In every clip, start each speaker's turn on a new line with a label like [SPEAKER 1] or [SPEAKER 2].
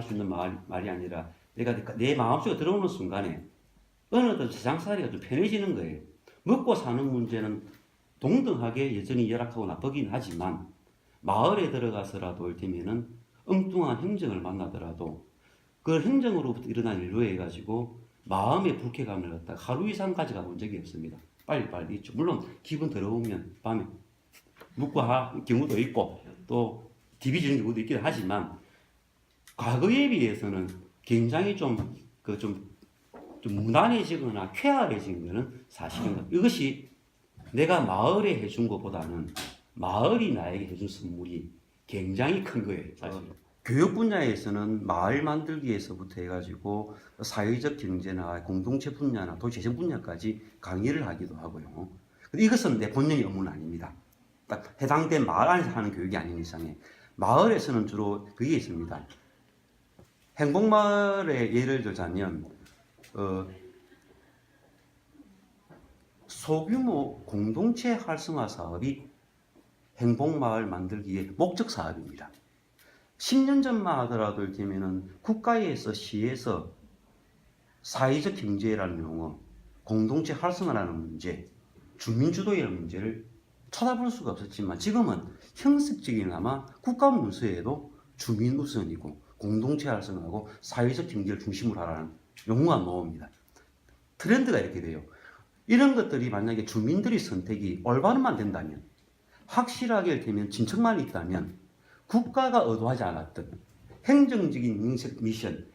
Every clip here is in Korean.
[SPEAKER 1] 수 있는 말이 아니라 내가 내 마음속에 들어오는 순간에 어느덧 세상살이가 좀 편해지는 거예요. 먹고 사는 문제는 동등하게 여전히 열악하고 나쁘긴 하지만 마을에 들어가서라도 이를테면은 엉뚱한 행정을 만나더라도 그 행정으로부터 일어난 일로 해가지고 마음의 불쾌감을 갖다 하루 이상 가져가 본 적이 없습니다. 빨리빨리 있죠. 물론 기분 더러우면 밤에 묵고 할 경우도 있고 또 TV 주는 경우도 있긴 하지만 과거에 비해서는 굉장히 좀 무난해지거나 쾌활해진 것은 사실입니다. 이것이 내가 마을에 해준 것보다는 마을이 나에게 해준 선물이 굉장히 큰 거예요. 사실. 교육 분야에서는 마을 만들기에서부터 해가지고 사회적 경제나 공동체 분야나 도시재생 분야까지 강의를 하기도 하고요. 이것은 내 본연의 업무는 아닙니다. 딱 해당된 마을 안에서 하는 교육이 아닌 이상에 마을에서는 주로 그게 있습니다. 행복마을의 예를 들자면 소규모 공동체 활성화 사업이 행복마을 만들기의 목적 사업입니다. 10년 전만 하더라도 이를테면은 국가에서 시에서 사회적 경제라는 용어, 공동체 활성화라는 문제, 주민주도라는 문제를 쳐다볼 수가 없었지만 지금은 형식적이나마 국가 문서에도 주민 우선이고 공동체 활성화하고 사회적 경제를 중심으로 하라는 용어가 나옵니다. 트렌드가 이렇게 돼요. 이런 것들이 만약에 주민들의 선택이 올바른만 된다면 확실하게 되면 진척만 있다면 국가가 의도하지 않았던 행정적인 미션,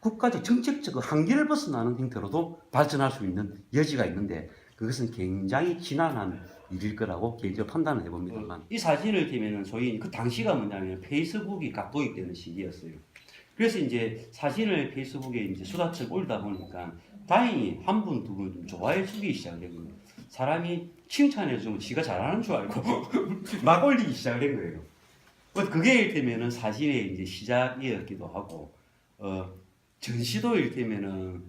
[SPEAKER 1] 국가적 정책적 한계를 벗어나는 형태로도 발전할 수 있는 여지가 있는데 그것은 굉장히 지난한 일일 거라고 개인적으로 판단을 해봅니다만 이 사진을 보면은 소위 그 당시가 뭐냐면 페이스북이 각 도입되는 시기였어요. 그래서 이제 사진을 페이스북에 이제 수다처럼 올리다 보니까 다행히 한 분, 두 분 좀 좋아해 주기 시작했거든요. 사람이 칭찬해 주면 지가 잘하는 줄 알고 막 올리기 시작한 거예요. 그게 이를테면은 사진의 이제 시작이었기도 하고, 전시도 이를테면은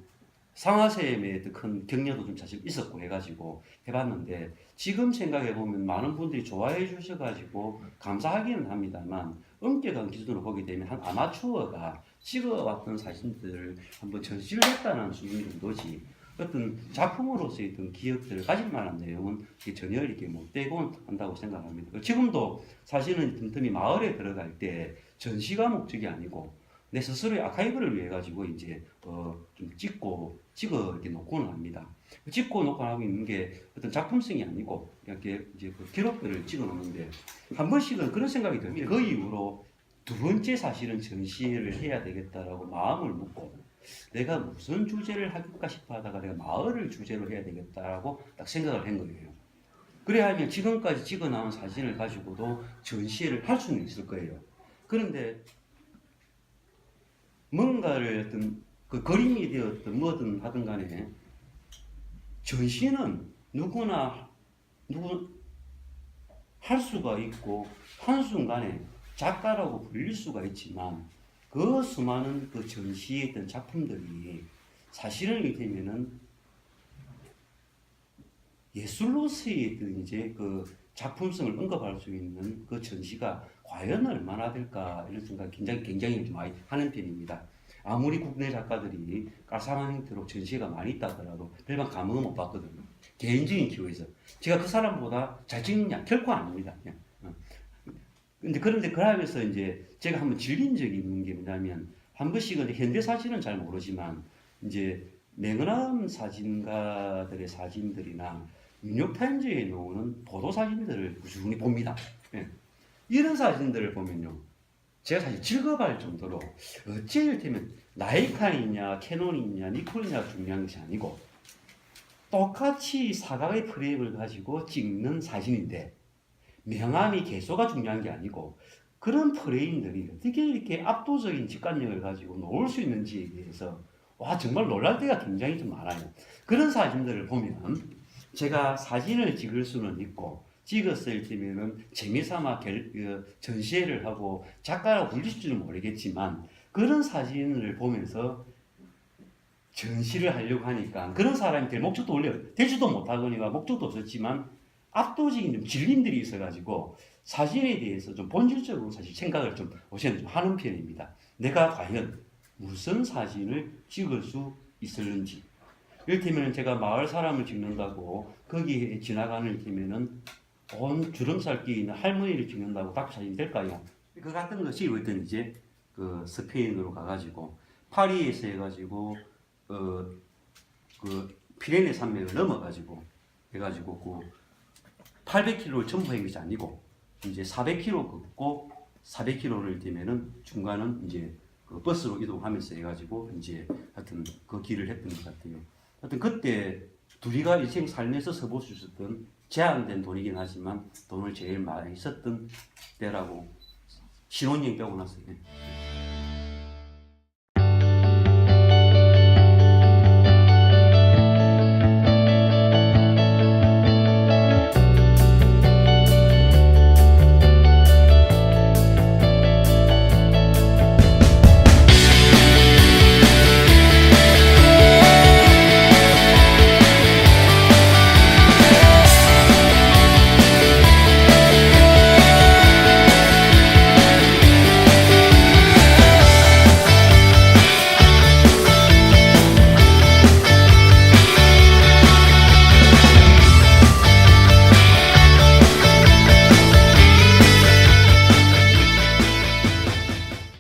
[SPEAKER 1] 상하쌤의 큰 격려도 좀 사실 있었고 해가지고 해봤는데, 지금 생각해보면 많은 분들이 좋아해 주셔가지고 감사하기는 합니다만, 엄격한 기준으로 보게 되면 한 아마추어가 찍어왔던 사진들을 한번 전시를 했다는 수준 정도지, 어떤 작품으로서의 어떤 기억들을 가질 만한 내용은 전혀 이렇게 못 되곤 한다고 생각합니다. 지금도 사실은 틈틈이 마을에 들어갈 때 전시가 목적이 아니고 내 스스로의 아카이브를 위해 가지고 이제 좀 찍어 이렇게 놓고는 합니다. 찍고 놓고 하고 있는 게 어떤 작품성이 아니고 이렇게 이제 그 기록들을 찍어 놓는데 한 번씩은 그런 생각이 듭니다. 그 이후로 두 번째 사실은 전시를 해야 되겠다라고 마음을 먹고 내가 무슨 주제를 할까 싶어 하다가 내가 마을을 주제로 해야 되겠다라고 딱 생각을 한 거예요. 그래야 하면 지금까지 찍어 나온 사진을 가지고도 전시를 할 수는 있을 거예요. 그런데 뭔가를 어떤 그 그림이 되었든 뭐든 하든 간에 전시는 누구나 할 수가 있고 한순간에 작가라고 불릴 수가 있지만 그 수많은 그 전시에 있던 작품들이 사실은 이를테면은 예술로서의 이제 그 작품성을 언급할 수 있는 그 전시가 과연 얼마나 될까 이런 생각 굉장히 좀 많이 하는 편입니다. 아무리 국내 작가들이 깔쌈한 형태로 전시가 많이 있다더라도 별반 감흥은 못 받거든요. 개인적인 기호에서 제가 그 사람보다 잘 찍느냐 결코 아닙니다. 그냥. 그런데 그러면서 이제 제가 한번 질린 적이 있는 게 뭐냐면 한 번씩은 현대 사진은 잘 모르지만 이제 냉은함 사진가들의 사진들이나 뉴욕타임즈에 나오는 보도 사진들을 꾸준히 봅니다. 예. 이런 사진들을 보면요, 제가 사실 즐거워할 정도로 어찌 이를테면 나이카이냐 캐논이냐 니콘이냐 중요한 것이 아니고 똑같이 사각의 프레임을 가지고 찍는 사진인데 명암이 개소가 중요한 게 아니고 그런 프레임들이 어떻게 이렇게 압도적인 직관력을 가지고 놓을 수 있는지에 대해서 와 정말 놀랄 때가 굉장히 좀 많아요. 그런 사진들을 보면 제가 사진을 찍을 수는 있고 찍었을 때면은 재미삼아 전시회를 하고 작가라고 불릴지는 모르겠지만 그런 사진을 보면서 전시를 하려고 하니까 그런 사람이 될 목적도 원래 되지도 못하거니와 목적도 없었지만 압도적인 좀 질림들이 있어가지고 사진에 대해서 좀 본질적으로 사실 생각을 좀 우선 좀 하는 편입니다. 내가 과연 무슨 사진을 찍을 수 있을는지. 이를테면 제가 마을 사람을 찍는다고 거기에 지나가는 이를테면은 온 주름살 끼 있는 할머니를 찍는다고 딱 사진이 될까요? 그 같은 것이 어떤 이제 그 스페인으로 가가지고 파리에서 해가지고 그 피레네 산맥을 넘어가지고 해가지고 그 800km를 전부 한 것이 아니고 이제 400km 걷고 400km를 되면은 중간은 이제 그 버스로 이동하면서 해가지고 이제 하여튼 그 길을 했던 것 같아요. 하여튼 그때 둘이가 인생 살면서 써볼 수 있었던 제한된 돈이긴 하지만 돈을 제일 많이 썼던 때라고 신혼여행 빼고 나서